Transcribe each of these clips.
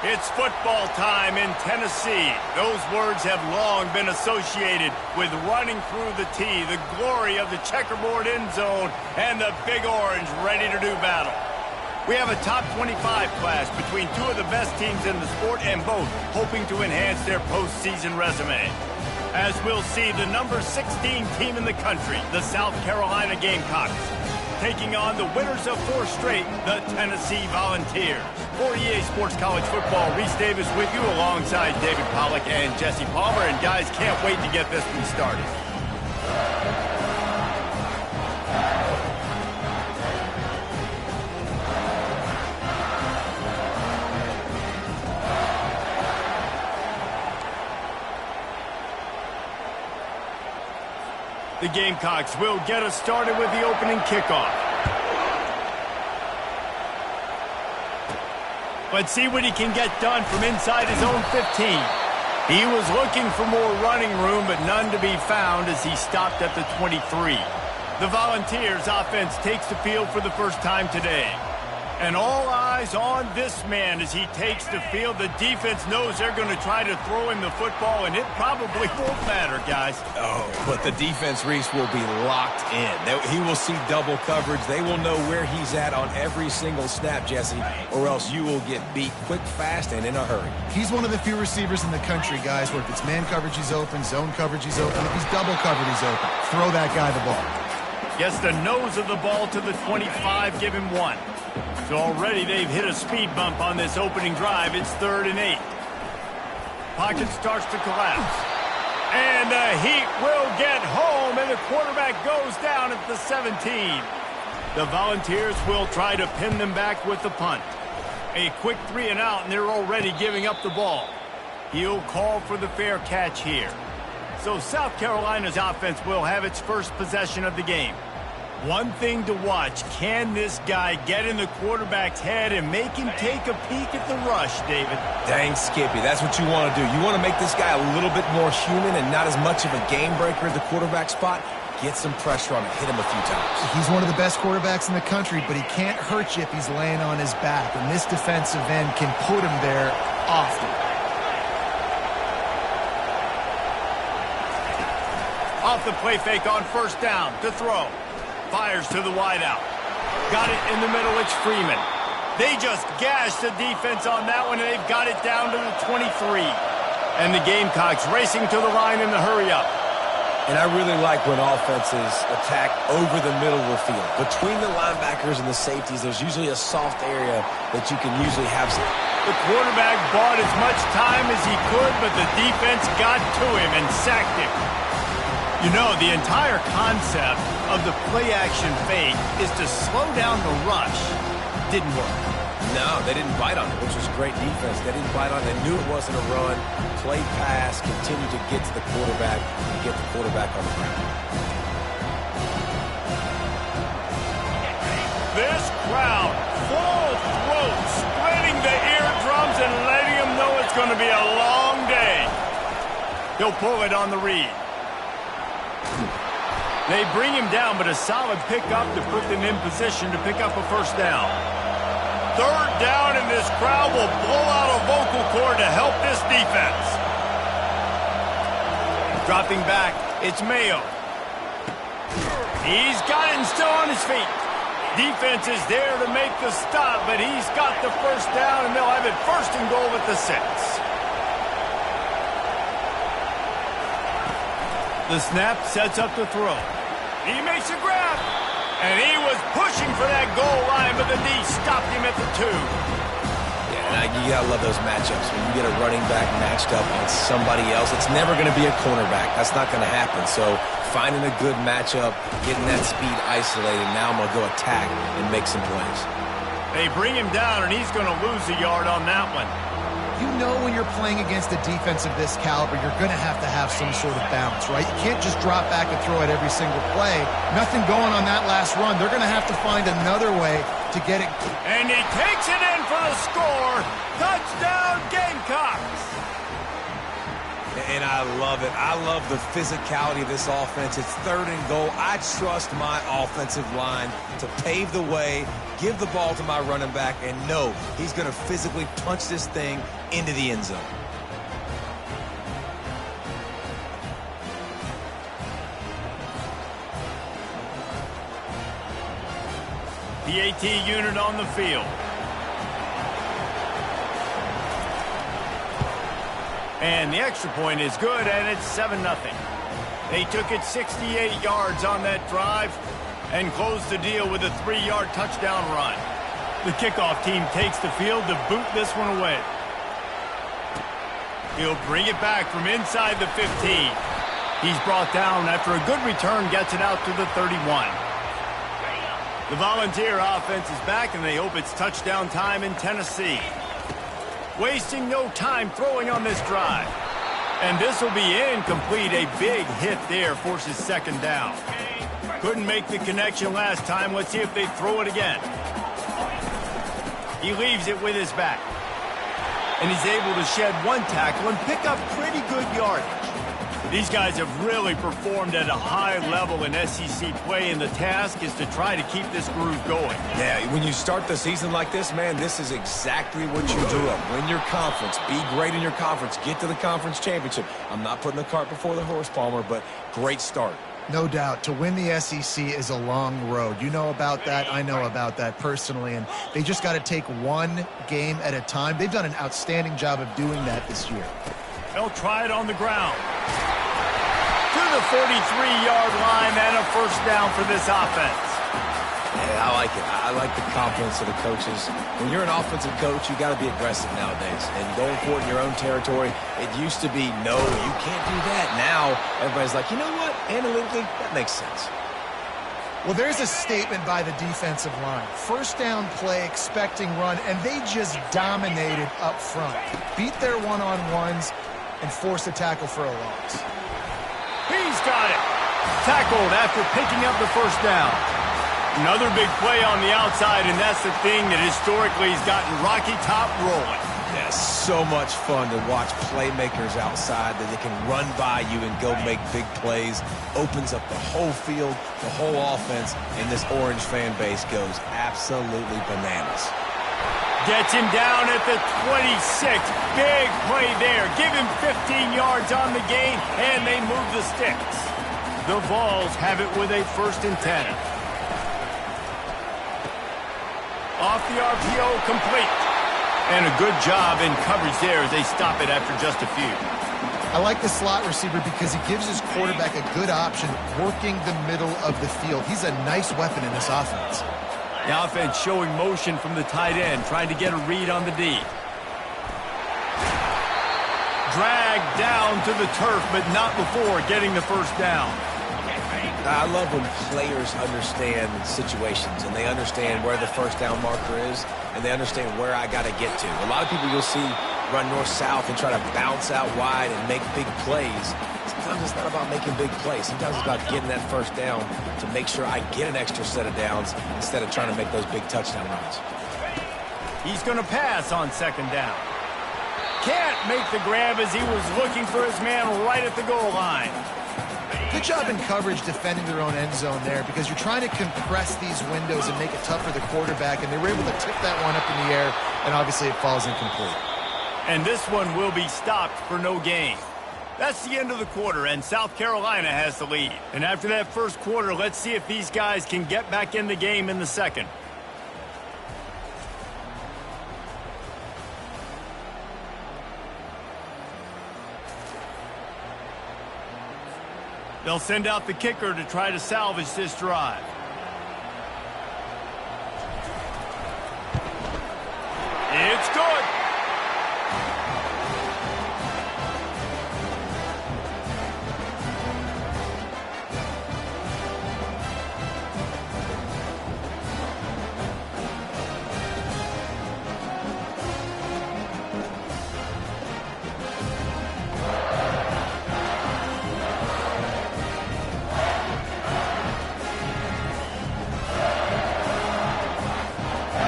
It's football time in Tennessee. Those words have long been associated with running through the tee, the glory of the checkerboard end zone, and the Big Orange ready to do battle. We have a top 25 class between two of the best teams in the sport, and both hoping to enhance their postseason resume. As we'll see, the number 16 team in the country, the South Carolina Gamecocks, taking on the winners of 4 straight, the Tennessee Volunteers. For EA Sports College Football, Reese Davis with you alongside David Pollack and Jesse Palmer. And guys, can't wait to get this one started. The Gamecocks will get us started with the opening kickoff. Let's see what he can get done from inside his own 15. He was looking for more running room, but none to be found as he stopped at the 23. The Volunteers offense takes the field for the first time today. And all eyes on this man as he takes the field. The defense knows they're going to try to throw him the football, and it probably won't matter, guys. Oh, but the defense, Reese, will be locked in. He will see double coverage. They will know where he's at on every single snap, Jesse, or else you will get beat quick, fast, and in a hurry. He's one of the few receivers in the country, guys, where if it's man coverage, he's open, zone coverage, he's open. If he's double covered, he's open. Throw that guy the ball. Gets the nose of the ball to the 25, give him 1. So already they've hit a speed bump on this opening drive. It's 3rd and 8. Pocket starts to collapse. And the heat will get home, and the quarterback goes down at the 17. The Volunteers will try to pin them back with the punt. A quick 3 and out, and they're already giving up the ball. He'll call for the fair catch here. So South Carolina's offense will have its first possession of the game. One thing to watch, can this guy get in the quarterback's head and make him take a peek at the rush, David? Dang, Skippy, that's what you want to do. You want to make this guy a little bit more human and not as much of a game breaker at the quarterback spot. Get some pressure on him, hit him a few times. He's one of the best quarterbacks in the country, but he can't hurt you if he's laying on his back, and this defensive end can put him there often. Off the play fake on first down to throw. Fires to the wideout. Got it in the middle, it's Freeman. They just gashed the defense on that one, and they've got it down to the 23. And the Gamecocks racing to the line in the hurry-up. And I really like when offenses attack over the middle of the field. Between the linebackers and the safeties, there's usually a soft area that you can usually have some. The quarterback bought as much time as he could, but the defense got to him and sacked him. You know, the entire concept of the play-action fake is to slow down the rush. Didn't work. No, they didn't bite on it, which was great defense. They didn't bite on it. They knew it wasn't a run. Play pass, continue to get to the quarterback and get the quarterback on the ground. This crowd, full throat, splitting the eardrums and letting them know it's going to be a long day. He'll pull it on the read. They bring him down, but a solid pickup to put them in position to pick up a first down. 3rd down, and this crowd will blow out a vocal cord to help this defense. Dropping back, it's Mayo. He's got it and still on his feet. Defense is there to make the stop, but he's got the first down, and they'll have it 1st and goal at the 6. The snap sets up the throw. He makes a grab. And he was pushing for that goal line, but the D stopped him at the 2. Yeah, you got to love those matchups. When you get a running back matched up against somebody else, it's never going to be a cornerback. That's not going to happen. So finding a good matchup, getting that speed isolated, now I'm going to go attack and make some plays. They bring him down, and he's going to lose a yard on that one. You know when you're playing against a defense of this caliber, you're going to have some sort of balance, right? You can't just drop back and throw it every single play. Nothing going on that last run. They're going to have to find another way to get it. And he takes it in for the score. Touchdown, Gamecocks. And I love it. I love the physicality of this offense. It's 3rd and goal. I trust my offensive line to pave the way, give the ball to my running back and know he's going to physically punch this thing into the end zone. The AT unit on the field. And the extra point is good, and it's 7-0. They took it 68 yards on that drive and closed the deal with a 3-yard touchdown run. The kickoff team takes the field to boot this one away. He'll bring it back from inside the 15. He's brought down after a good return gets it out to the 31. The Volunteer offense is back, and they hope it's touchdown time in Tennessee. Wasting no time throwing on this drive. And this will be incomplete. A big hit there forces second down. Couldn't make the connection last time. Let's see if they throw it again. He leaves it with his back. And he's able to shed one tackle and pick up pretty good yardage. These guys have really performed at a high level in SEC play, and the task is to try to keep this groove going. Yeah, when you start the season like this, man, this is exactly what you do. Win your conference. Be great in your conference. Get to the conference championship. I'm not putting the cart before the horse, Palmer, but great start. No doubt. To win the SEC is a long road. You know about that. I know about that personally. And they just got to take one game at a time. They've done an outstanding job of doing that this year. They'll try it on the ground. To the 43-yard line and a first down for this offense. Yeah, I like it. I like the confidence of the coaches. When you're an offensive coach, you got to be aggressive nowadays. And going for it in your own territory, it used to be, no, you can't do that. Now, everybody's like, you know what? Analytically, that makes sense. Well, there's a statement by the defensive line. First down play, expecting run, and they just dominated up front. Beat their one-on-ones and forced a tackle for a loss. He's got it. Tackled after picking up the first down. Another big play on the outside, and that's the thing that historically has gotten Rocky Top rolling. Yeah, so much fun to watch playmakers outside that they can run by you and go make big plays. Opens up the whole field, the whole offense, and this Orange fan base goes absolutely bananas. Gets him down at the 26. Big play there. Give him 15 yards on the gain, and they move the sticks. The Vols have it with a 1st and 10. Off the RPO, complete. And a good job in coverage there as they stop it after just a few. I like the slot receiver because he gives his quarterback a good option working the middle of the field. He's a nice weapon in this offense. The offense showing motion from the tight end, trying to get a read on the D. Dragged down to the turf, but not before getting the first down. I love when players understand situations and they understand where the first down marker is and they understand where I got to get to. A lot of people you'll see run north-south and try to bounce out wide and make big plays. Sometimes it's not about making big plays. Sometimes it's about getting that first down to make sure I get an extra set of downs instead of trying to make those big touchdown runs. He's going to pass on second down. Can't make the grab as he was looking for his man right at the goal line. Good job in coverage defending their own end zone there because you're trying to compress these windows and make it tough for the quarterback, and they were able to tip that one up in the air, and obviously it falls incomplete. And this one will be stopped for no gain. That's the end of the quarter, and South Carolina has the lead. And after that first quarter, let's see if these guys can get back in the game in the second. They'll send out the kicker to try to salvage this drive. It's good.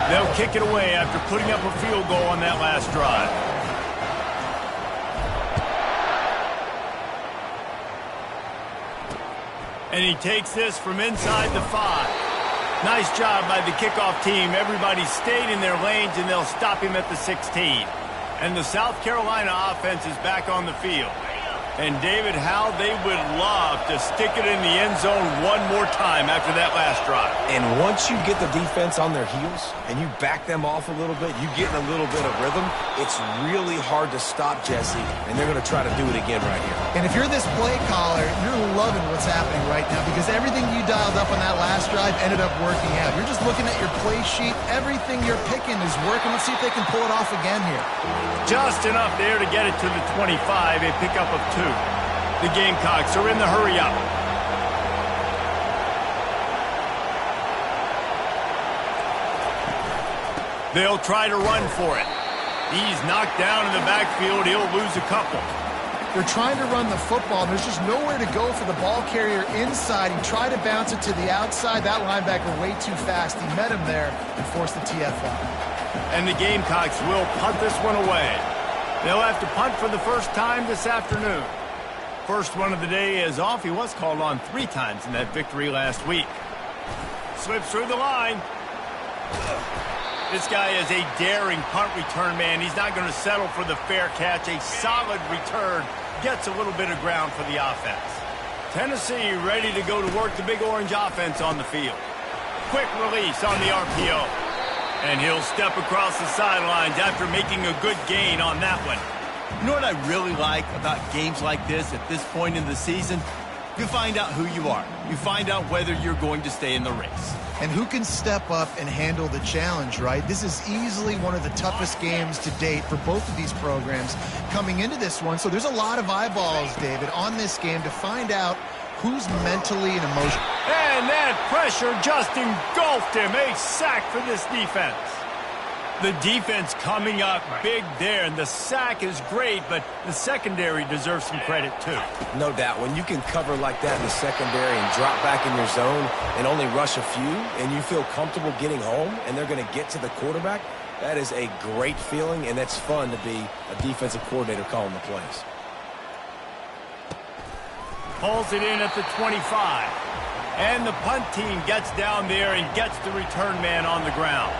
They'll kick it away after putting up a field goal on that last drive. And he takes this from inside the 5. Nice job by the kickoff team. Everybody stayed in their lanes, and they'll stop him at the 16. And the South Carolina offense is back on the field. And, David, how they would love to stick it in the end zone one more time after that last drive. And once you get the defense on their heels and you back them off a little bit, you get in a little bit of rhythm, it's really hard to stop Jesse, and they're going to try to do it again right here. And if you're this play caller, you're loving what's happening right now because everything you dialed up on that last drive ended up working out. You're just looking at your play sheet. Everything you're picking is working. Let's see if they can pull it off again here. Just enough there to get it to the 25, a pickup of 2. The Gamecocks are in the hurry-up. They'll try to run for it. He's knocked down in the backfield. He'll lose a couple. They're trying to run the football, and there's just nowhere to go for the ball carrier inside. He tried to bounce it to the outside. That linebacker way too fast. He met him there and forced the TFL. And the Gamecocks will punt this one away. They'll have to punt for the first time this afternoon. First one of the day is off. He was called on 3 times in that victory last week. Slips through the line. This guy is a daring punt return man. He's not going to settle for the fair catch. A solid return gets a little bit of ground for the offense. Tennessee ready to go to work the Big Orange offense on the field. Quick release on the RPO. And he'll step across the sidelines after making a good gain on that one. You know what I really like about games like this at this point in the season? You find out who you are. You find out whether you're going to stay in the race. And who can step up and handle the challenge, right? This is easily one of the toughest games to date for both of these programs coming into this one. So there's a lot of eyeballs, David, on this game to find out who's mentally and emotionally. And that pressure just engulfed him. A sack for this defense. The defense coming up big there, and the sack is great, but the secondary deserves some credit too. No doubt. When you can cover like that in the secondary and drop back in your zone and only rush a few, and you feel comfortable getting home, and they're going to get to the quarterback, that is a great feeling, and it's fun to be a defensive coordinator calling the plays. Pulls it in at the 25. And the punt team gets down there and gets the return man on the ground.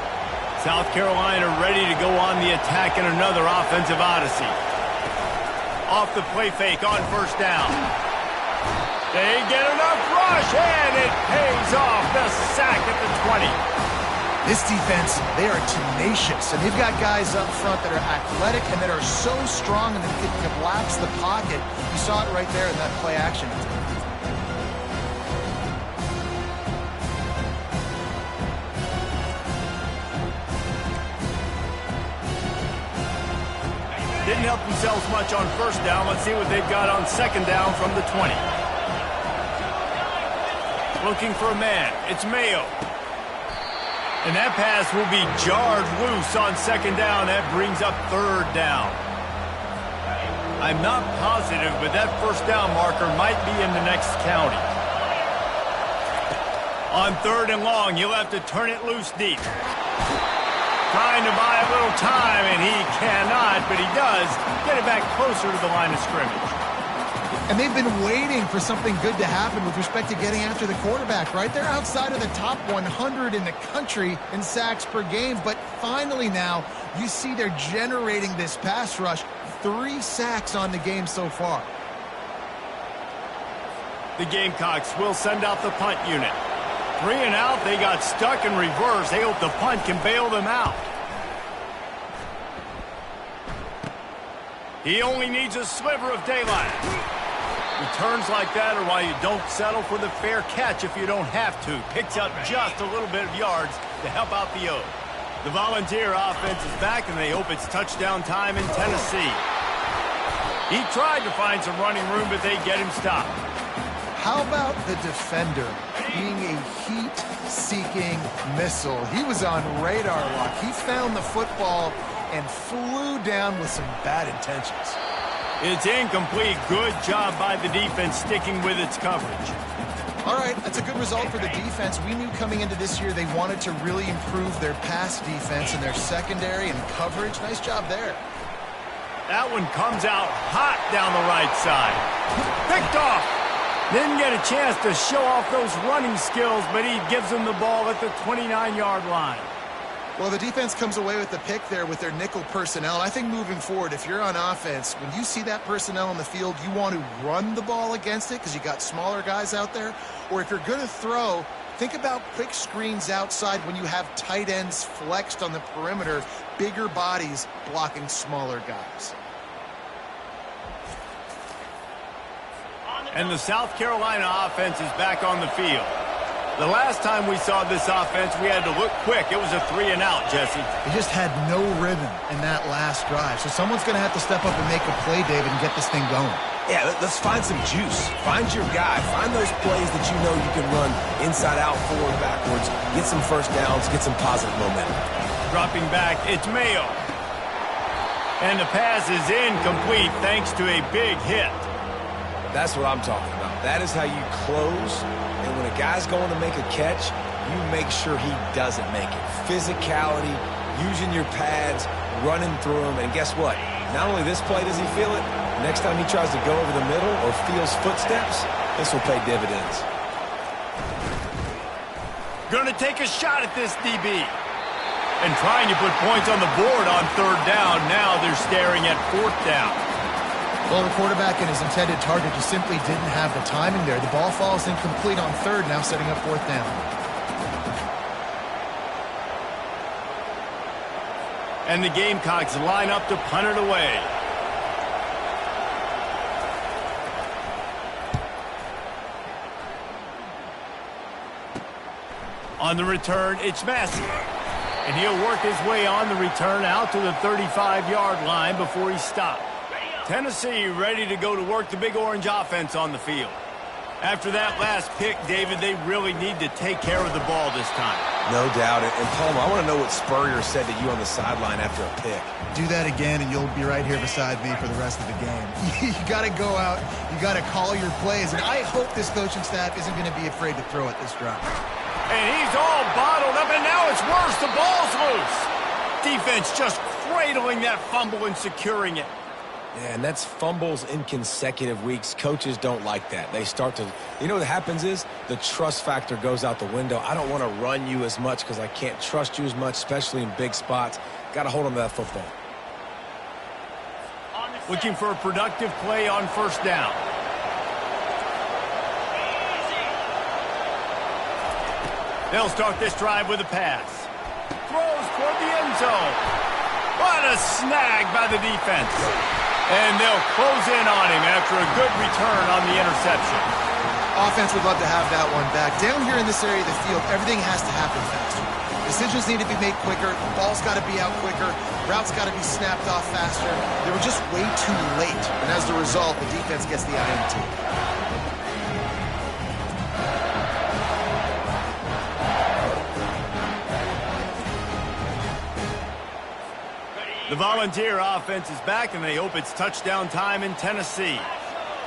South Carolina ready to go on the attack in another offensive odyssey. Off the play fake on first down. They get enough rush, and it pays off. The sack at the 20. This defense, they are tenacious, and they've got guys up front that are athletic and that are so strong and that can collapse the pocket. You saw it right there in that play action. Didn't help themselves much on first down. Let's see what they've got on second down from the 20. Looking for a man. It's Mayo. And that pass will be jarred loose on second down. That brings up third down. I'm not positive, but that first down marker might be in the next county. On third and long, you'll have to turn it loose deep. Trying to buy a little time, and he cannot, but he does get it back closer to the line of scrimmage. And they've been waiting for something good to happen with respect to getting after the quarterback, right? They're outside of the top 100 in the country in sacks per game, but finally now you see they're generating this pass rush. 3 sacks on the game so far. The Gamecocks will send out the punt unit. 3 and out, they got stuck in reverse. They hope the punt can bail them out. He only needs a sliver of daylight. Returns like that are why you don't settle for the fair catch if you don't have to. Picks up just a little bit of yards to help out the O. The Volunteer offense is back, and they hope it's touchdown time in Tennessee. He tried to find some running room, but they get him stopped. How about the defender being a heat-seeking missile? He was on radar lock. He found the football and flew down with some bad intentions. It's incomplete. Good job by the defense sticking with its coverage. All right, that's a good result for the defense. We knew coming into this year they wanted to really improve their pass defense and their secondary and coverage. Nice job there. That one comes out hot down the right side. Picked off. Didn't get a chance to show off those running skills, but he gives them the ball at the 29-yard line. Well, the defense comes away with the pick there with their nickel personnel. I think moving forward, if you're on offense, when you see that personnel on the field, you want to run the ball against it because you got smaller guys out there. Or if you're going to throw, think about quick screens outside when you have tight ends flexed on the perimeter, bigger bodies blocking smaller guys. And the South Carolina offense is back on the field. The last time we saw this offense, we had to look quick. It was a 3-and-out, Jesse. They just had no rhythm in that last drive. So someone's going to have to step up and make a play, David, and get this thing going. Yeah, let's find some juice. Find your guy. Find those plays that you know you can run inside out, forward, backwards. Get some first downs. Get some positive momentum. Dropping back, it's Mayo. And the pass is incomplete thanks to a big hit. That's what I'm talking about. That is how you close. And when a guy's going to make a catch, you make sure he doesn't make it. Physicality, using your pads, running through them. And guess what? Not only this play does he feel it, next time he tries to go over the middle or feels footsteps, this will pay dividends. Going to take a shot at this DB. And trying to put points on the board on 3rd down. Now they're staring at 4th down. Well, the quarterback and his intended target just simply didn't have the timing there. The ball falls incomplete on 3rd, now setting up 4th down. And the Gamecocks line up to punt it away. On the return, it's Massey. And he'll work his way on the return out to the 35-yard line before he stopped. Tennessee ready to go to work the Big Orange offense on the field. After that last pick, David, they really need to take care of the ball this time. No doubt. And Palmer, I want to know what Spurrier said to you on the sideline after a pick. Do that again, and you'll be right here beside me for the rest of the game. You got to go out. You got to call your plays. And I hope this coaching staff isn't going to be afraid to throw at this drive. And he's all bottled up, and now it's worse. The ball's loose. Defense just cradling that fumble and securing it. Yeah, and that's fumbles in consecutive weeks. Coaches don't like that. They start to, you know what happens is the trust factor goes out the window. I don't want to run you as much because I can't trust you as much, especially in big spots. Got to hold on to that football. Looking for a productive play on 1st down. They'll start this drive with a pass. Throws toward the end zone. What a snag by the defense. And they'll close in on him after a good return on the interception. Offense would love to have that one back. Down here in this area of the field, everything has to happen faster. Decisions need to be made quicker. The ball's got to be out quicker. Routes got to be snapped off faster. They were just way too late. And as a result, the defense gets the INT. The Volunteer offense is back, and they hope it's touchdown time in Tennessee.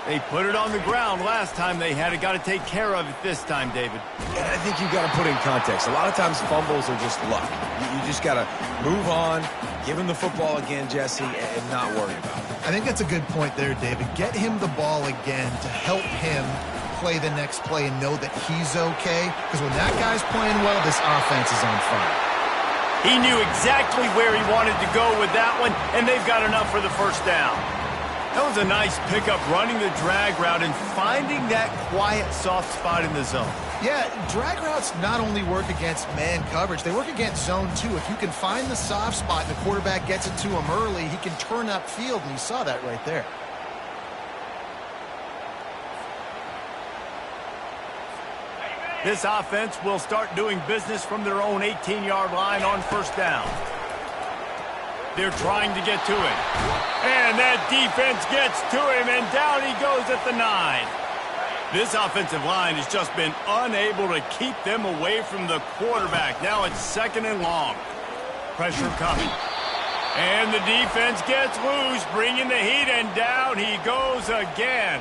They put it on the ground last time they had it. Got to take care of it this time, David. And I think you've got to put in context. A lot of times fumbles are just luck. You just got to move on, give him the football again, Jesse, and not worry about it. I think that's a good point there, David. Get him the ball again to help him play the next play and know that he's okay. Because when that guy's playing well, this offense is on fire. He knew exactly where he wanted to go with that one, and they've got enough for the 1st down. That was a nice pickup, running the drag route and finding that quiet, soft spot in the zone. Yeah, drag routes not only work against man coverage, they work against zone too. If you can find the soft spot and the quarterback gets it to him early, he can turn upfield, and you saw that right there. This offense will start doing business from their own 18-yard line on 1st down. They're trying to get to him. And that defense gets to him, and down he goes at the 9. This offensive line has just been unable to keep them away from the quarterback. Now it's 2nd and long. Pressure coming. And the defense gets loose, bringing the heat, and down he goes again.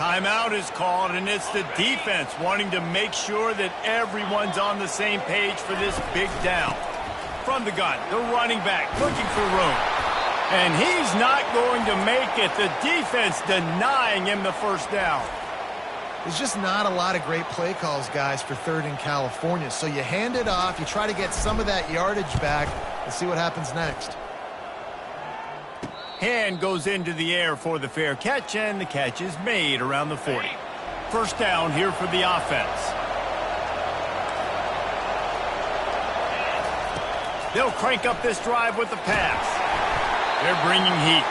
Timeout is called, and it's the defense wanting to make sure that everyone's on the same page for this big down. From the gun, the running back looking for room. And he's not going to make it. The defense denying him the 1st down. There's just not a lot of great play calls, guys, for third in California. So you hand it off, you try to get some of that yardage back, and see what happens next. Hand goes into the air for the fair catch, and the catch is made around the 40. First down here for the offense. They'll crank up this drive with the pass. They're bringing heat.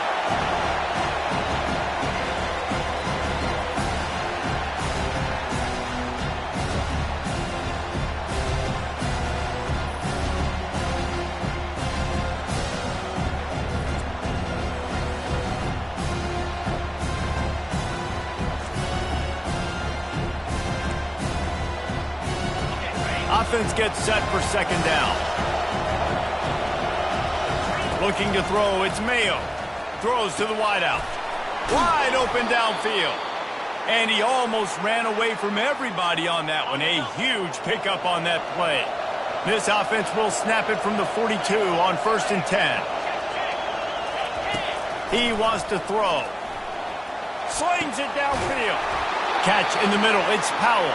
Offense gets set for second down. Looking to throw, it's Mayo. Throws to the wideout. Wide open downfield. And he almost ran away from everybody on that one. A huge pickup on that play. This offense will snap it from the 42 on 1st and 10. He wants to throw. Slings it downfield. Catch in the middle, it's Powell.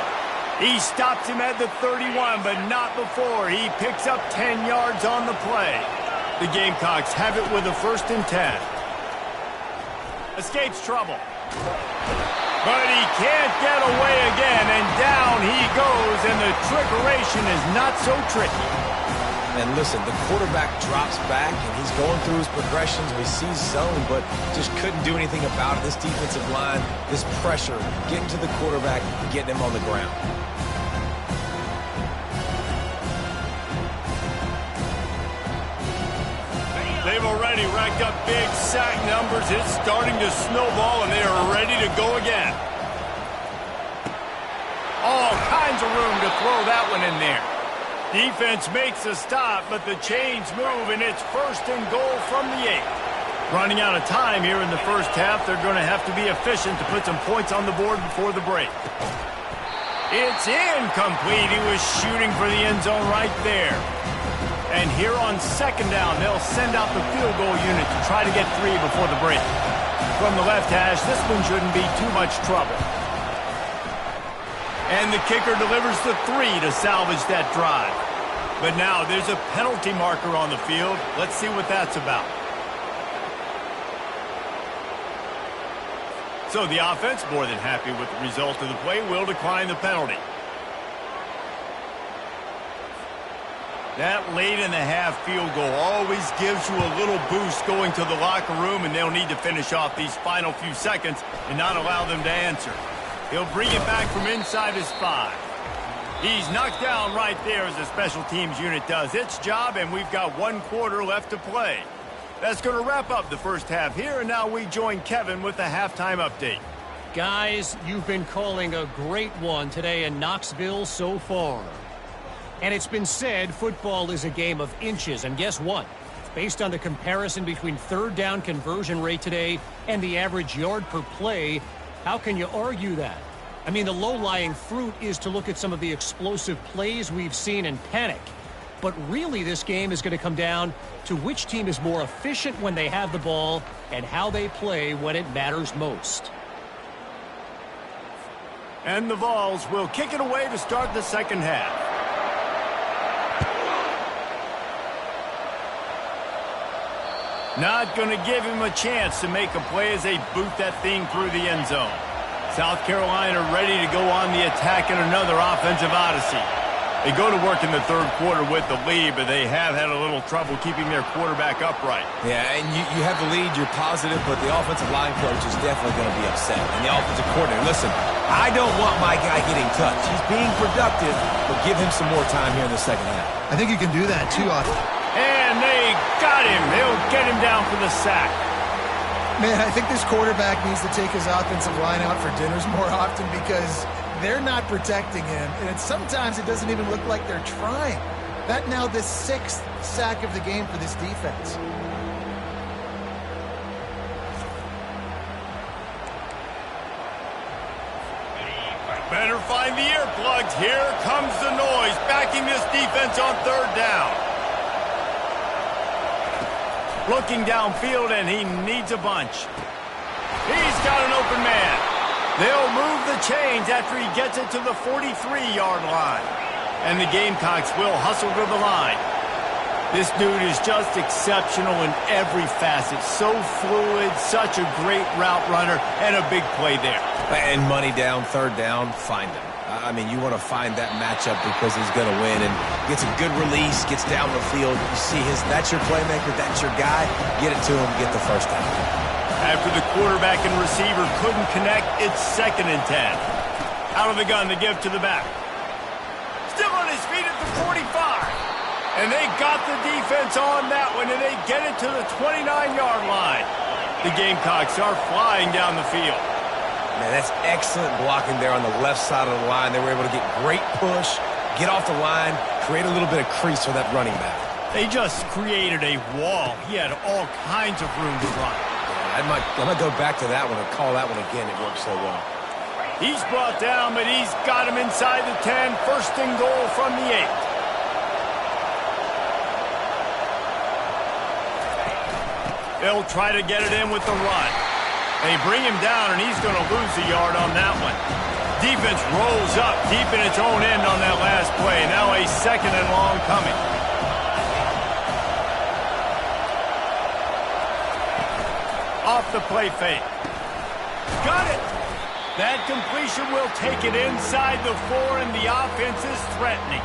He stops him at the 31, but not before. He picks up 10 yards on the play. The Gamecocks have it with a 1st and 10. Escapes trouble. But he can't get away again, and down he goes, and the trickeration is not so tricky. And listen, the quarterback drops back, and he's going through his progressions. We see zone, but just couldn't do anything about it. This defensive line, this pressure, getting to the quarterback, getting him on the ground. They've already racked up big sack numbers. It's starting to snowball, and they are ready to go again. All kinds of room to throw that one in there. Defense makes a stop, but the chains move, and it's 1st and goal from the 8. Running out of time here in the first half, they're going to have to be efficient to put some points on the board before the break. It's incomplete. He was shooting for the end zone right there. And here on second down, they'll send out the field goal unit to try to get 3 before the break. From the left hash, this one shouldn't be too much trouble. And the kicker delivers the 3 to salvage that drive. But now there's a penalty marker on the field. Let's see what that's about. So the offense, more than happy with the result of the play, will decline the penalty. That late in the half field goal always gives you a little boost going to the locker room, and they'll need to finish off these final few seconds and not allow them to answer. He'll bring it back from inside his 5. He's knocked down right there as the special teams unit does its job, and we've got 1 quarter left to play. That's going to wrap up the first half here, and now we join Kevin with the halftime update. Guys, you've been calling a great one today in Knoxville so far. And it's been said football is a game of inches, and guess what? Based on the comparison between third down conversion rate today and the average yard per play, how can you argue that? I mean, the low-lying fruit is to look at some of the explosive plays we've seen and panic. But really, this game is going to come down to which team is more efficient when they have the ball and how they play when it matters most. And the Vols will kick it away to start the second half. Not going to give him a chance to make a play as they boot that thing through the end zone. South Carolina ready to go on the attack in another offensive odyssey. They go to work in the third quarter with the lead, but they have had a little trouble keeping their quarterback upright. Yeah, and you have the lead, you're positive, but the offensive line coach is definitely going to be upset. And the offensive coordinator, listen, I don't want my guy getting touched. He's being productive, but give him some more time here in the second half. I think you can do that, too, Austin. And they got him. They'll get him down for the sack. Man, I think this quarterback needs to take his offensive line out for dinners more often because they're not protecting him. And sometimes it doesn't even look like they're trying. That now the 6th sack of the game for this defense. Better find the earplugs. Here comes the noise, backing this defense on third down. Looking downfield, and he needs a bunch. He's got an open man. They'll move the chains after he gets it to the 43-yard line. And the Gamecocks will hustle to the line. This dude is just exceptional in every facet. So fluid, such a great route runner, and a big play there. And money down, third down, find him. I mean, you want to find that matchup because he's going to win. And gets a good release, gets down the field. You see that's your playmaker, that's your guy. Get it to him, get the first down. After the quarterback and receiver couldn't connect, it's 2nd and 10. Out of the gun, the give to the back. Still on his feet at the 45. And they got the defense on that one, and they get it to the 29-yard line. The Gamecocks are flying down the field. Man, that's excellent blocking there on the left side of the line. They were able to get great push, get off the line, create a little bit of crease for that running back. They just created a wall. He had all kinds of room to run. Yeah, I might go back to that one and call that one again. It worked so well. He's brought down, but he's got him inside the 10. 1st and goal from the 8. They'll try to get it in with the run. They bring him down, and he's going to lose a yard on that one. Defense rolls up deep in its own end on that last play. Now a 2nd and long coming. Off the play fake. Got it. That completion will take it inside the 4, and the offense is threatening.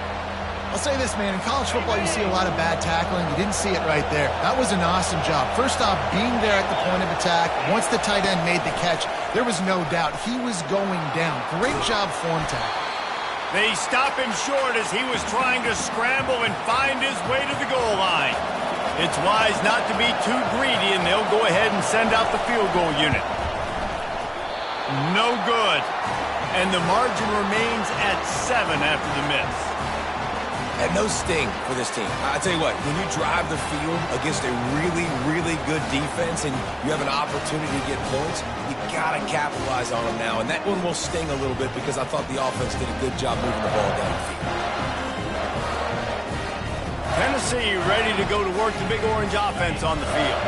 I'll say this, man. In college football, you see a lot of bad tackling. You didn't see it right there. That was an awesome job. First off, being there at the point of attack. Once the tight end made the catch, there was no doubt he was going down. Great job form tackle. They stop him short as he was trying to scramble and find his way to the goal line. It's wise not to be too greedy, and they'll go ahead and send out the field goal unit. No good. And the margin remains at 7 after the miss. And no sting for this team. I tell you what, when you drive the field against a really, really good defense and you have an opportunity to get points, you got to capitalize on them now. And that one will sting a little bit because I thought the offense did a good job moving the ball down the field. Tennessee ready to go to work the Big Orange offense on the field.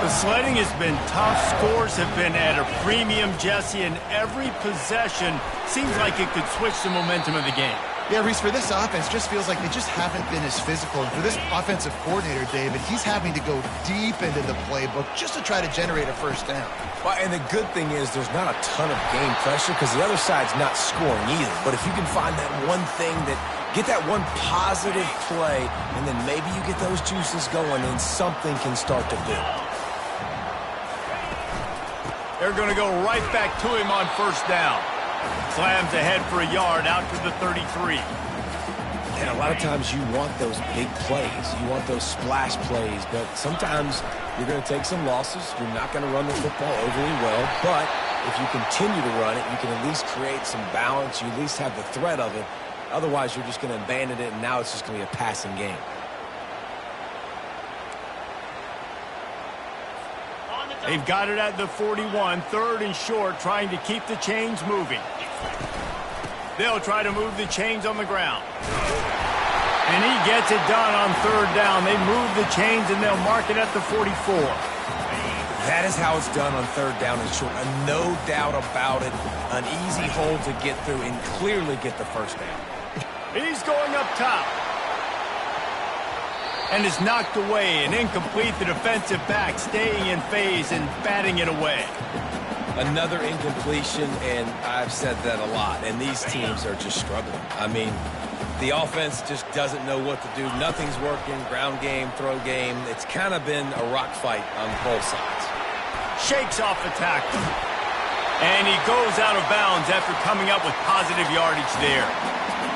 The sledding has been tough. Scores have been at a premium, Jesse, and every possession seems like it could switch the momentum of the game. Yeah, Reese, for this offense, just feels like they just haven't been as physical. And for this offensive coordinator, David, he's having to go deep into the playbook just to try to generate a first down. Well, and the good thing is there's not a ton of game pressure because the other side's not scoring either. But if you can find that one thing get that one positive play, and then maybe you get those juices going and something can start to build. They're going to go right back to him on 1st down. Slams ahead for a yard out to the 33. And a lot of times you want those big plays. You want those splash plays. But sometimes you're going to take some losses. You're not going to run the football overly well. But if you continue to run it, you can at least create some balance. You at least have the threat of it. Otherwise, you're just going to abandon it, and now it's just going to be a passing game. They've got it at the 41, 3rd and short, trying to keep the chains moving. They'll try to move the chains on the ground. And he gets it done on 3rd down. They move the chains, and they'll mark it at the 44. That is how it's done on 3rd down and short. No doubt about it. An easy hole to get through and clearly get the first down. He's going up top. And is knocked away and incomplete. The defensive back staying in phase and batting it away. Another incompletion, and I've said that a lot, and these teams are just struggling. I mean, the offense just doesn't know what to do. Nothing's working. Ground game, throw game. It's kind of been a rock fight on both sides. Shakes off the tackle. And he goes out of bounds after coming up with positive yardage there.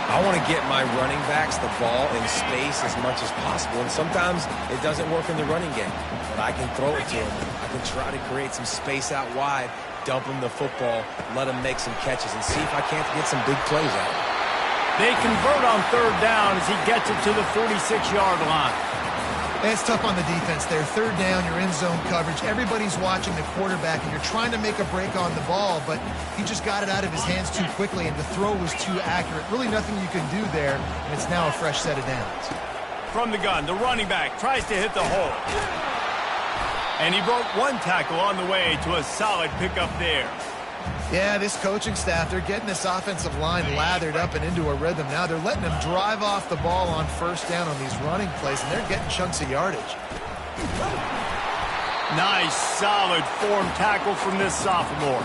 I want to get my running backs the ball in space as much as possible, and sometimes it doesn't work in the running game. But I can throw it to them. I can try to create some space out wide, dump them the football, let them make some catches, and see if I can't get some big plays out of them. They convert on 3rd down as he gets it to the 46-yard line. It's tough on the defense there. 3rd down, you're in zone coverage. Everybody's watching the quarterback, and you're trying to make a break on the ball, but he just got it out of his hands too quickly, and the throw was too accurate. Really nothing you can do there, and it's now a fresh set of downs. From the gun, the running back tries to hit the hole. And he broke one tackle on the way to a solid pickup there. Yeah, this coaching staff, they're getting this offensive line lathered up and into a rhythm. Now they're letting them drive off the ball on first down on these running plays, and they're getting chunks of yardage. Nice, solid form tackle from this sophomore.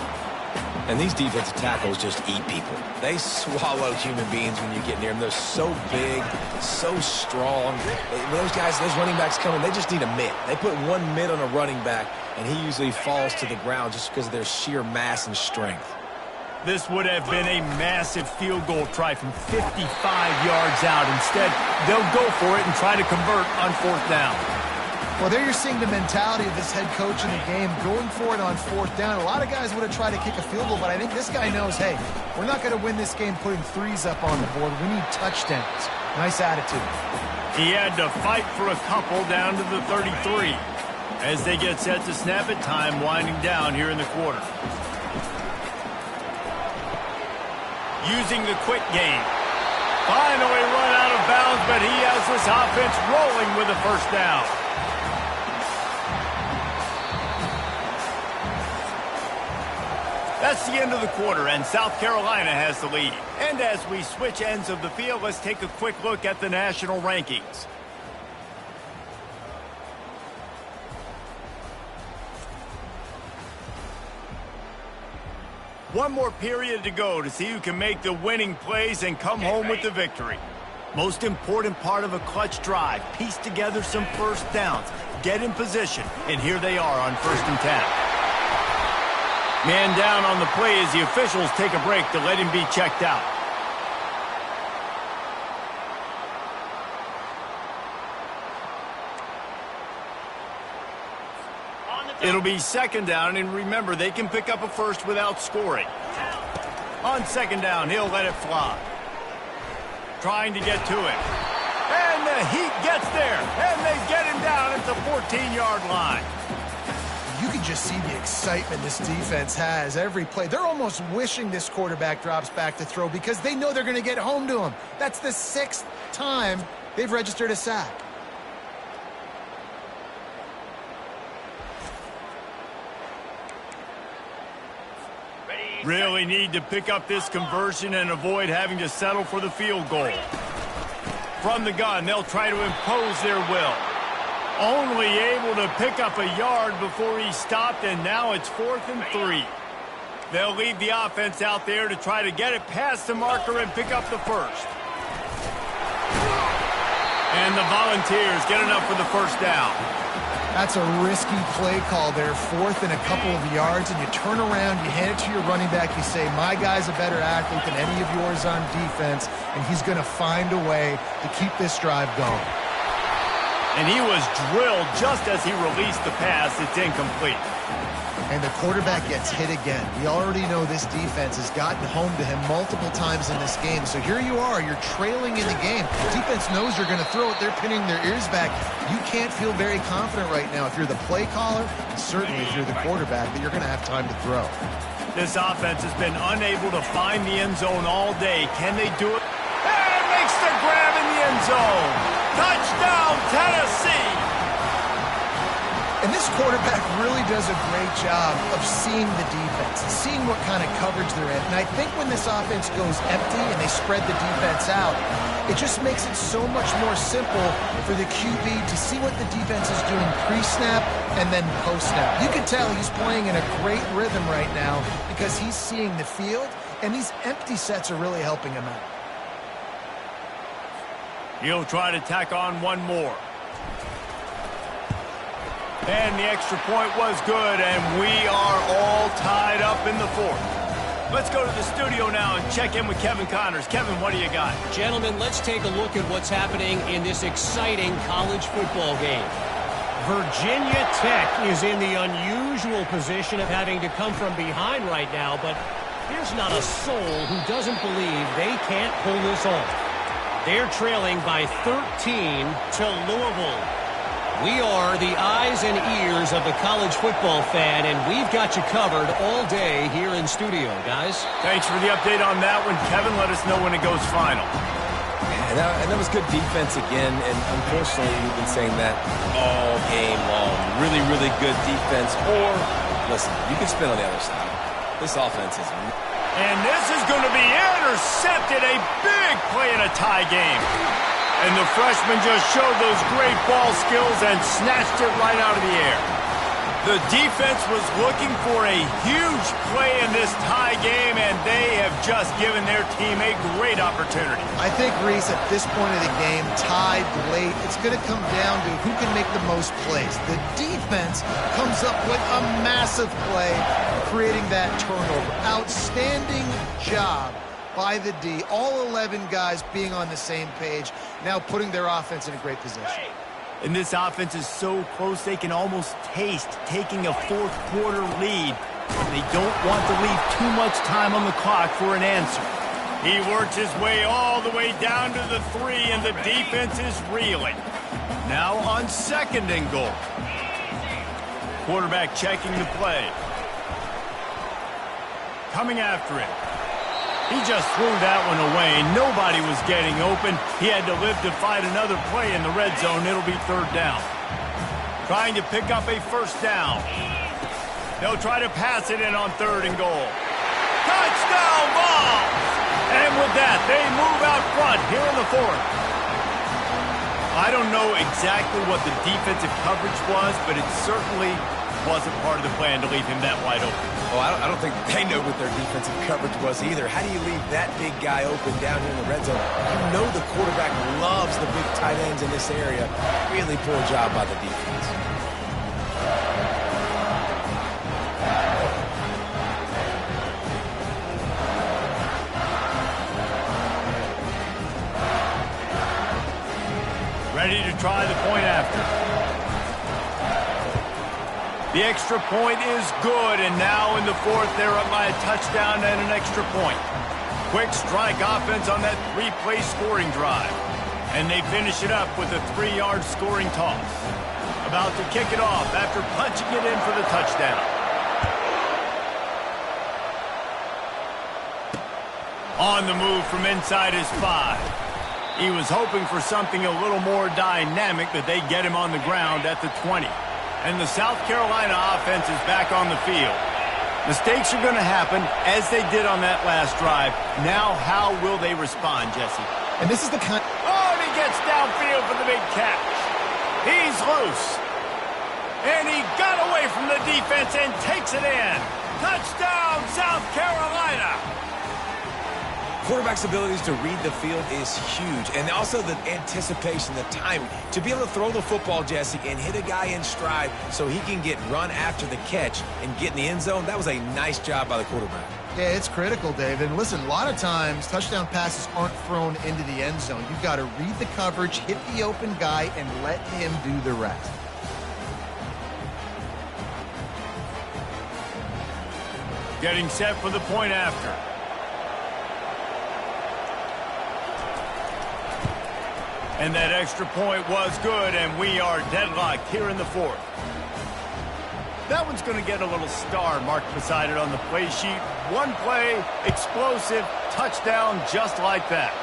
And these defensive tackles just eat people. They swallow human beings when you get near them. They're so big, so strong. When those guys, those running backs come in, they just need a mid. They put one mid on a running back, and he usually falls to the ground just because of their sheer mass and strength. This would have been a massive field goal try from 55 yards out. Instead, they'll go for it and try to convert on fourth down. Well, there you're seeing the mentality of this head coach in the game, going for it on fourth down. A lot of guys would have tried to kick a field goal, but I think this guy knows, hey, we're not going to win this game putting threes up on the board. We need touchdowns. Nice attitude. He had to fight for a couple down to the 33. As they get set to snap it, time winding down here in the quarter. Using the quick game. Finally run out of bounds, but he has this offense rolling with a first down. That's the end of the quarter, and South Carolina has the lead. And as we switch ends of the field, let's take a quick look at the national rankings. One more period to go to see who can make the winning plays and come home with the victory. Most important part of a clutch drive, piece together some first downs, get in position, and here they are on 1st and 10. Man down on the play as the officials take a break to let him be checked out. It'll be 2nd down, and remember, they can pick up a first without scoring. On 2nd down, he'll let it fly. Trying to get to it. And the Heat gets there, and they get him down at the 14-yard line. You can just see the excitement this defense has every play. They're almost wishing this quarterback drops back to throw because they know they're going to get home to him. That's the 6th time they've registered a sack. Really need to pick up this conversion and avoid having to settle for the field goal. From the gun, they'll try to impose their will. Only able to pick up a yard before he stopped, and now it's 4th and 3. They'll leave the offense out there to try to get it past the marker and pick up the first. And the Volunteers get enough for the first down. That's a risky play call there, 4th and a couple of yards, and you turn around, you hand it to your running back, you say, my guy's a better athlete than any of yours on defense, and he's going to find a way to keep this drive going. And he was drilled just as he released the pass. It's incomplete. And the quarterback gets hit again. We already know this defense has gotten home to him multiple times in this game. So here you are, you're trailing in the game. Defense knows you're going to throw it. They're pinning their ears back. You can't feel very confident right now if you're the play caller, and certainly if you're the quarterback, that you're going to have time to throw. This offense has been unable to find the end zone all day. Can they do it? And makes the grab in the end zone. Touchdown, Tennessee! And this quarterback really does a great job of seeing the defense, seeing what kind of coverage they're in. And I think when this offense goes empty and they spread the defense out, it just makes it so much more simple for the QB to see what the defense is doing pre-snap and then post-snap. You can tell he's playing in a great rhythm right now because he's seeing the field, and these empty sets are really helping him out. He'll try to tack on one more. And the extra point was good, and we are all tied up in the 4th. Let's go to the studio now and check in with Kevin Connors. Kevin, what do you got? Gentlemen, let's take a look at what's happening in this exciting college football game. Virginia Tech is in the unusual position of having to come from behind right now, but there's not a soul who doesn't believe they can't pull this off. They're trailing by 13 to Louisville. We are the eyes and ears of the college football fan, and we've got you covered all day here in studio, guys. Thanks for the update on that one, Kevin. Let us know when it goes final. And that was good defense again, and unfortunately, we've been saying that all game long. Really, really good defense, or, listen, you can spin on the other side. This offense is... And this is going to be intercepted. A big play in a tie game. And the freshman just showed those great ball skills and snatched it right out of the air. The defense was looking for a huge play in this tie game, and they have just given their team a great opportunity. I think, Reese, at this point of the game, tied late, it's going to come down to who can make the most plays. The defense comes up with a massive play, creating that turnover. Outstanding job by the D. All 11 guys being on the same page, now putting their offense in a great position. And this offense is so close they can almost taste taking a fourth-quarter lead. They don't want to leave too much time on the clock for an answer. He works his way all the way down to the 3, and the defense is reeling. Now on 2nd and goal. Quarterback checking the play. Coming after it. He just threw that one away. Nobody was getting open. He had to live to fight another play in the red zone. It'll be 3rd down. Trying to pick up a 1st down. They'll try to pass it in on 3rd and goal. Touchdown ball! And with that, they move out front here in the 4th. I don't know exactly what the defensive coverage was, but it certainly wasn't part of the plan to leave him that wide open. Oh, I don't think they know what their defensive coverage was either. How do you leave that big guy open down here in the red zone? You know the quarterback loves the big tight ends in this area. Really poor job by the defense. Ready to try the point after. The extra point is good, and now in the 4th, they're up by a touchdown and an extra point. Quick strike offense on that 3-play scoring drive. And they finish it up with a 3-yard scoring toss. About to kick it off after punching it in for the touchdown. On the move from inside his 5. He was hoping for something a little more dynamic, but they get him on the ground at the 20. And the South Carolina offense is back on the field. Mistakes are going to happen, as they did on that last drive. Now, how will they respond, Jesse? And this is the kind... Oh, and he gets downfield for the big catch. He's loose. And he got away from the defense and takes it in. Touchdown, South Carolina. Quarterback's abilities to read the field is huge, and also the anticipation, the timing. To be able to throw the football, Jesse, and hit a guy in stride so he can get run after the catch and get in the end zone, that was a nice job by the quarterback. Yeah, it's critical, Dave. And listen, a lot of times touchdown passes aren't thrown into the end zone. You've got to read the coverage, hit the open guy, and let him do the rest. Getting set for the point after. And that extra point was good, and we are deadlocked here in the 4th. That one's going to get a little star marked beside it on the play sheet. One play, explosive, touchdown just like that.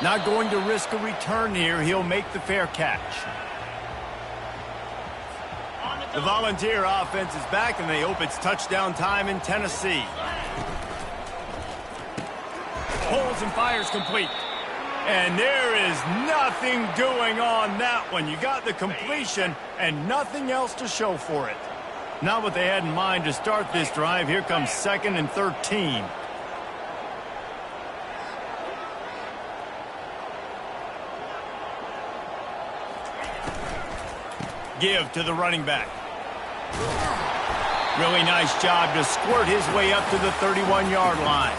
Not going to risk a return here. He'll make the fair catch. The Volunteer offense is back, and they hope it's touchdown time in Tennessee. Pulls and fires complete. And there is nothing doing on that one. You got the completion and nothing else to show for it. Not what they had in mind to start this drive. Here comes 2nd and 13. Give to the running back. Really nice job to squirt his way up to the 31-yard line.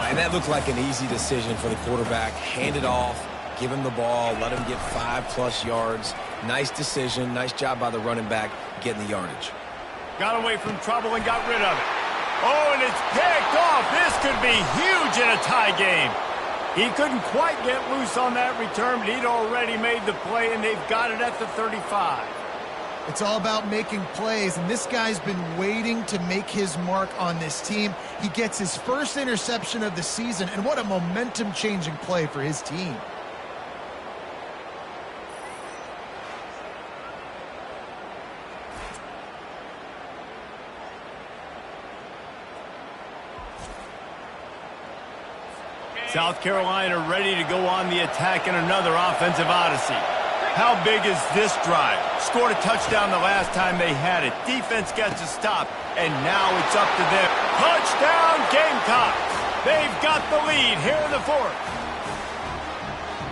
And that looked like an easy decision for the quarterback. Hand it off, give him the ball, let him get 5+ yards. Nice decision. Nice job by the running back getting the yardage. Got away from trouble and got rid of it. Oh, and it's picked off. This could be huge in a tie game. He couldn't quite get loose on that return, but he'd already made the play, and they've got it at the 35. It's all about making plays, and this guy's been waiting to make his mark on this team. He gets his first interception of the season, and what a momentum-changing play for his team. South Carolina ready to go on the attack in another offensive odyssey. How big is this drive? Scored a touchdown the last time they had it. Defense gets a stop, and now it's up to them. Touchdown Gamecocks! They've got the lead here in the fourth.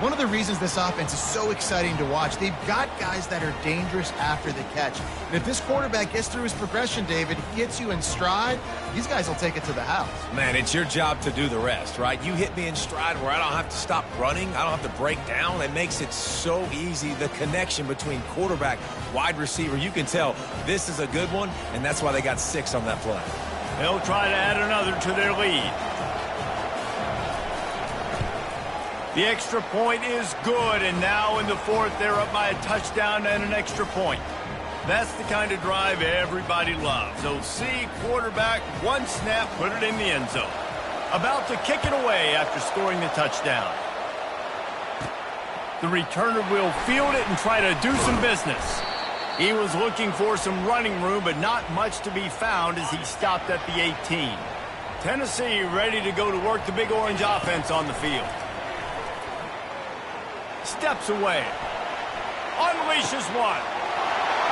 One of the reasons this offense is so exciting to watch, they've got guys that are dangerous after the catch. And if this quarterback gets through his progression, David, he gets you in stride, these guys will take it to the house. Man, it's your job to do the rest, right? You hit me in stride where I don't have to stop running. I don't have to break down. It makes it so easy. The connection between quarterback, wide receiver, you can tell this is a good one, and that's why they got 6 on that play. They'll try to add another to their lead. The extra point is good, and now in the fourth, they're up by a touchdown and an extra point. That's the kind of drive everybody loves. OC, quarterback, one snap, put it in the end zone. About to kick it away after scoring the touchdown. The returner will field it and try to do some business. He was looking for some running room, but not much to be found as he stopped at the 18. Tennessee ready to go to work the Big Orange offense on the field. Steps away. Unleashes one.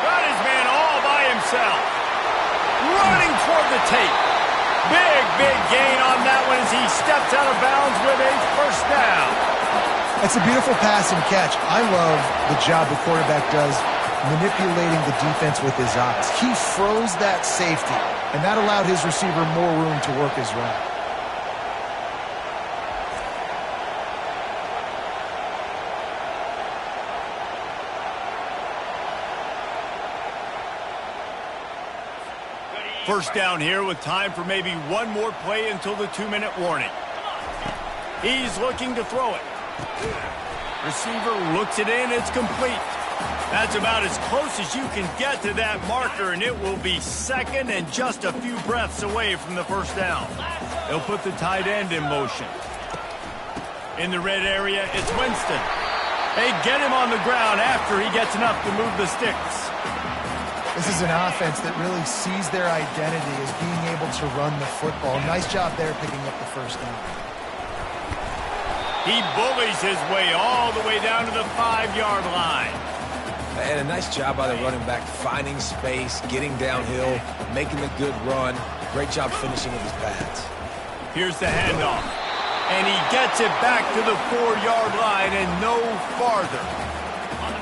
Got his man all by himself. Running toward the tape. Big gain on that one as he steps out of bounds with a first down. It's a beautiful pass and catch. I love the job the quarterback does manipulating the defense with his eyes. He froze that safety, and that allowed his receiver more room to work his route. First down here with time for maybe one more play until the 2-minute warning. He's looking to throw it. Receiver looks it in. It's complete. That's about as close as you can get to that marker, and it will be second and just a few breaths away from the first down. They'll put the tight end in motion. In the red area, it's Winston. They get him on the ground after he gets enough to move the sticks. This is an offense that really sees their identity as being able to run the football. Nice job there picking up the first down. He bullies his way all the way down to the 5-yard line. And a nice job by the running back, finding space, getting downhill, making a good run. Great job finishing with his pads. Here's the handoff. And he gets it back to the 4-yard line and no farther.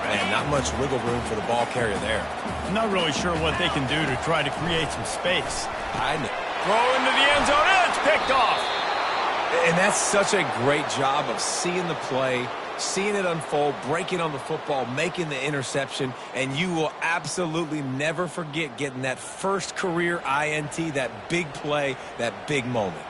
Man, not much wiggle room for the ball carrier there. I'm not really sure what they can do to try to create some space. I know. Throw into the end zone, and it's picked off. And that's such a great job of seeing the play, seeing it unfold, breaking on the football, making the interception, and you will absolutely never forget getting that first career INT, that big play, that big moment.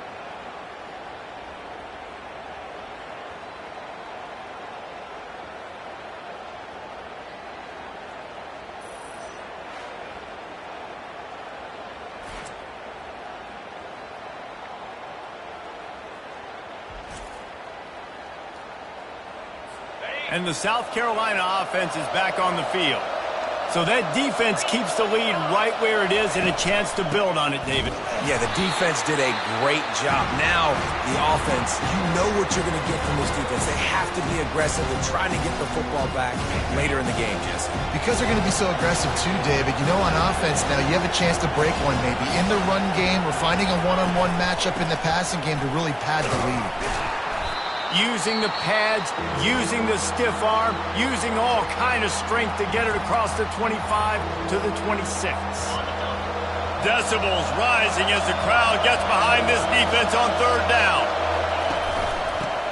And the South Carolina offense is back on the field. So that defense keeps the lead right where it is and a chance to build on it, David. Yeah, the defense did a great job. Now, the offense, you know what you're going to get from this defense. They have to be aggressive and trying to get the football back later in the game, Jesse. Because they're going to be so aggressive too, David, you know, on offense now, you have a chance to break one maybe. In the run game, we're finding a one-on-one matchup in the passing game to really pad the lead. Using the pads, using the stiff arm, using all kind of strength to get it across the 25 to the 26. Decibels rising as the crowd gets behind this defense on third down.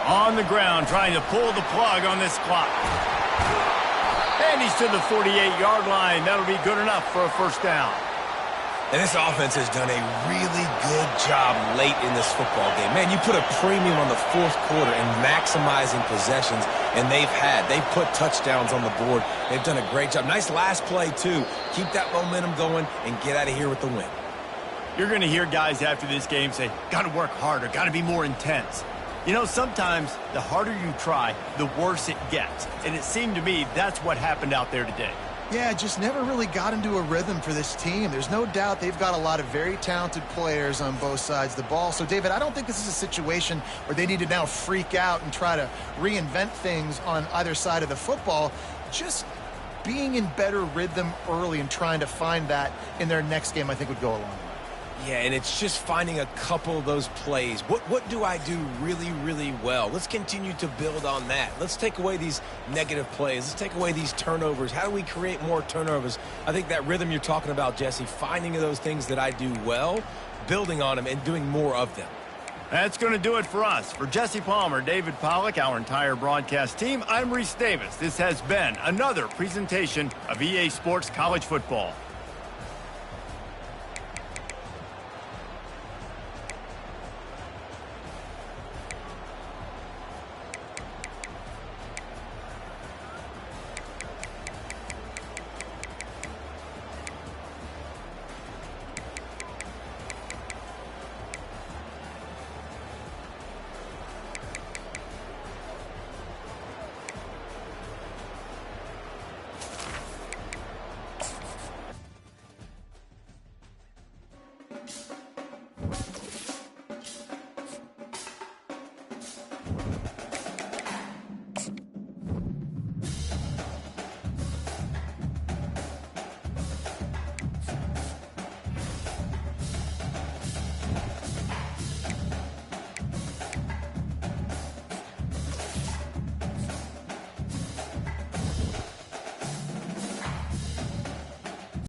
On the ground, trying to pull the plug on this clock. And he's to the 48-yard line. That'll be good enough for a first down. And this offense has done a really good job late in this football game. Man, you put a premium on the fourth quarter and maximizing possessions, and they've put touchdowns on the board. They've done a great job. Nice last play, too. Keep that momentum going and get out of here with the win. You're going to hear guys after this game say, got to work harder, got to be more intense. You know, sometimes the harder you try, the worse it gets. And it seemed to me that's what happened out there today. Yeah, just never really got into a rhythm for this team. There's no doubt they've got a lot of very talented players on both sides of the ball. So, David, I don't think this is a situation where they need to now freak out and try to reinvent things on either side of the football. Just being in better rhythm early and trying to find that in their next game, I think, would go a long way. Yeah, and it's just finding a couple of those plays. What do I do really, really well? Let's continue to build on that. Let's take away these negative plays. Let's take away these turnovers. How do we create more turnovers? I think that rhythm you're talking about, Jesse, finding those things that I do well, building on them, and doing more of them. That's going to do it for us. For Jesse Palmer, David Pollack, our entire broadcast team, I'm Reese Davis. This has been another presentation of EA Sports College Football.